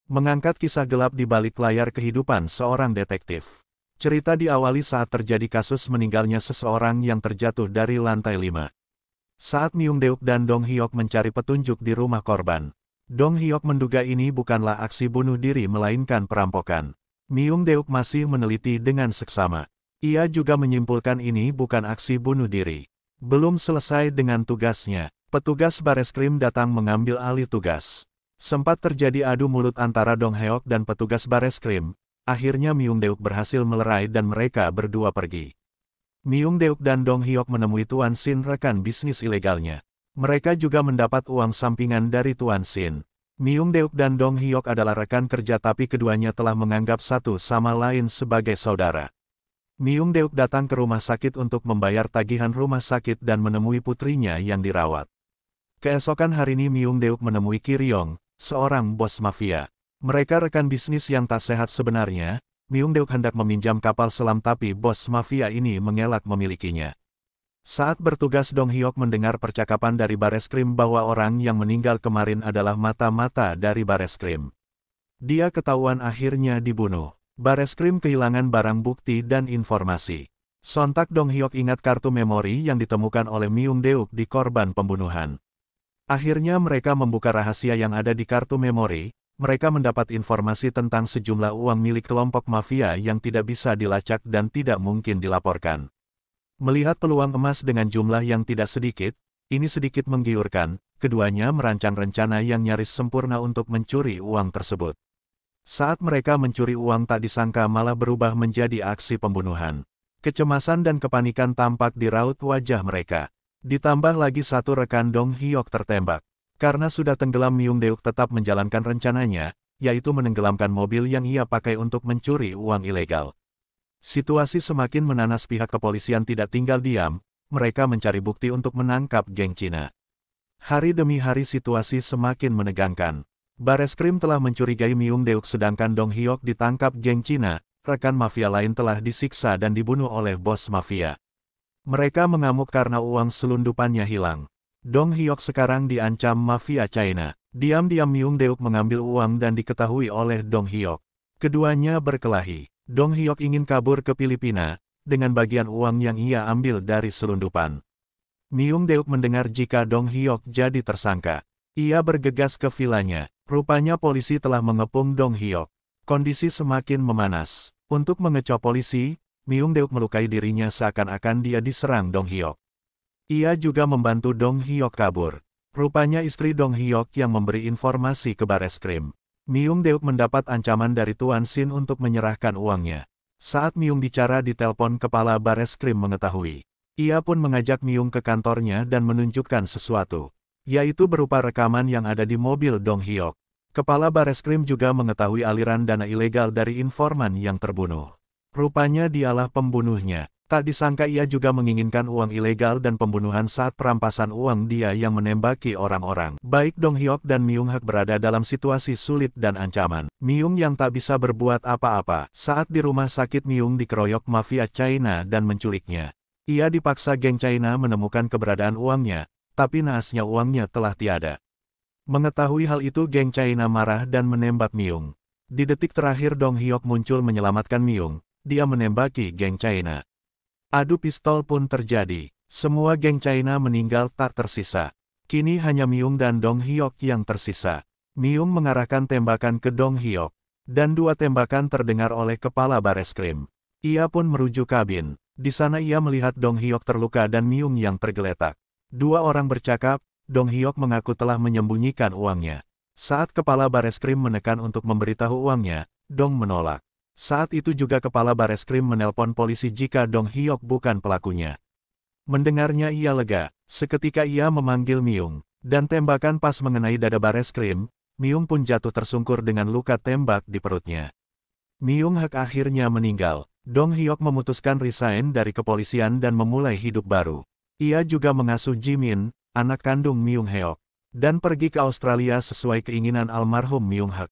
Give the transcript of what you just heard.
Mengangkat kisah gelap di balik layar kehidupan seorang detektif. Cerita diawali saat terjadi kasus meninggalnya seseorang yang terjatuh dari lantai 5. Saat Myung Deuk dan Dong Hyok mencari petunjuk di rumah korban, Dong Hyok menduga ini bukanlah aksi bunuh diri melainkan perampokan. Myung Deuk masih meneliti dengan seksama. Ia juga menyimpulkan ini bukan aksi bunuh diri. Belum selesai dengan tugasnya, petugas Bareskrim datang mengambil alih tugas. Sempat terjadi adu mulut antara Dong Hyok dan petugas Bareskrim. Akhirnya Myung Deuk berhasil melerai dan mereka berdua pergi. Myung Deuk dan Dong Hyok menemui Tuan Sin, rekan bisnis ilegalnya. Mereka juga mendapat uang sampingan dari Tuan Sin. Myung Deuk dan Dong Hyok adalah rekan kerja, tapi keduanya telah menganggap satu sama lain sebagai saudara. Myung Deuk datang ke rumah sakit untuk membayar tagihan rumah sakit dan menemui putrinya yang dirawat. Keesokan hari ini Myung Deuk menemui Ki Ryong, seorang bos mafia. Mereka rekan bisnis yang tak sehat sebenarnya. Myung Deuk hendak meminjam kapal selam, tapi bos mafia ini mengelak memilikinya. Saat bertugas, Dong Hyok mendengar percakapan dari Bareskrim bahwa orang yang meninggal kemarin adalah mata-mata dari Bareskrim. Dia ketahuan akhirnya dibunuh. Bareskrim kehilangan barang bukti dan informasi. Sontak Dong Hyok ingat kartu memori yang ditemukan oleh Myung Deuk di korban pembunuhan. Akhirnya mereka membuka rahasia yang ada di kartu memori. Mereka mendapat informasi tentang sejumlah uang milik kelompok mafia yang tidak bisa dilacak dan tidak mungkin dilaporkan. Melihat peluang emas dengan jumlah yang tidak sedikit, ini sedikit menggiurkan. Keduanya merancang rencana yang nyaris sempurna untuk mencuri uang tersebut. Saat mereka mencuri uang, tak disangka malah berubah menjadi aksi pembunuhan. Kecemasan dan kepanikan tampak di raut wajah mereka. Ditambah lagi satu rekan Dong Hyok tertembak. Karena sudah tenggelam, Myung Deuk tetap menjalankan rencananya, yaitu menenggelamkan mobil yang ia pakai untuk mencuri uang ilegal. Situasi semakin menanas, pihak kepolisian tidak tinggal diam, mereka mencari bukti untuk menangkap geng Cina. Hari demi hari situasi semakin menegangkan. Bareskrim telah mencurigai Myung Deuk, sedangkan Dong Hyok ditangkap geng Cina, rekan mafia lain telah disiksa dan dibunuh oleh bos mafia. Mereka mengamuk karena uang selundupannya hilang. Dong Hyok sekarang diancam mafia China. Diam-diam Myung Deuk mengambil uang dan diketahui oleh Dong Hyok. Keduanya berkelahi. Dong Hyok ingin kabur ke Filipina, dengan bagian uang yang ia ambil dari selundupan. Myung Deuk mendengar jika Dong Hyok jadi tersangka. Ia bergegas ke vilanya. Rupanya polisi telah mengepung Dong Hyok. Kondisi semakin memanas. Untuk mengecoh polisi, Myung Deuk melukai dirinya seakan-akan dia diserang Dong Hyok. Ia juga membantu Dong Hyok kabur. Rupanya istri Dong Hyok yang memberi informasi ke Bareskrim. Myung Deuk mendapat ancaman dari Tuan Sin untuk menyerahkan uangnya. Saat Myung bicara di telepon, kepala Bareskrim mengetahui. Ia pun mengajak Myung ke kantornya dan menunjukkan sesuatu, yaitu berupa rekaman yang ada di mobil Dong Hyok. Kepala Bareskrim juga mengetahui aliran dana ilegal dari informan yang terbunuh. Rupanya dialah pembunuhnya. Tak disangka ia juga menginginkan uang ilegal dan pembunuhan. Saat perampasan uang, dia yang menembaki orang-orang. Baik Dong Hyok dan Myung Hak berada dalam situasi sulit dan ancaman. Myung yang tak bisa berbuat apa-apa. Saat di rumah sakit, Myung dikeroyok mafia China dan menculiknya. Ia dipaksa geng China menemukan keberadaan uangnya, tapi naasnya uangnya telah tiada. Mengetahui hal itu, geng China marah dan menembak Myung. Di detik terakhir Dong Hyok muncul menyelamatkan Myung. Dia menembaki geng China. Adu pistol pun terjadi. Semua geng China meninggal, tak tersisa. Kini hanya Myung dan Dong Hyok yang tersisa. Myung mengarahkan tembakan ke Dong Hyok, dan dua tembakan terdengar oleh kepala Bareskrim. Ia pun merujuk kabin. Di sana ia melihat Dong Hyok terluka dan Myung yang tergeletak. Dua orang bercakap. Dong Hyok mengaku telah menyembunyikan uangnya. Saat kepala Bareskrim menekan untuk memberitahu uangnya, Dong menolak. Saat itu juga kepala Bareskrim menelpon polisi jika Dong Hyok bukan pelakunya. Mendengarnya ia lega. Seketika ia memanggil Myung, dan tembakan pas mengenai dada Bareskrim. Myung pun jatuh tersungkur dengan luka tembak di perutnya. Myung Hak akhirnya meninggal. Dong Hyok memutuskan resign dari kepolisian dan memulai hidup baru. Ia juga mengasuh Jimin, anak kandung Myung Hyok, dan pergi ke Australia sesuai keinginan almarhum Myung Hak.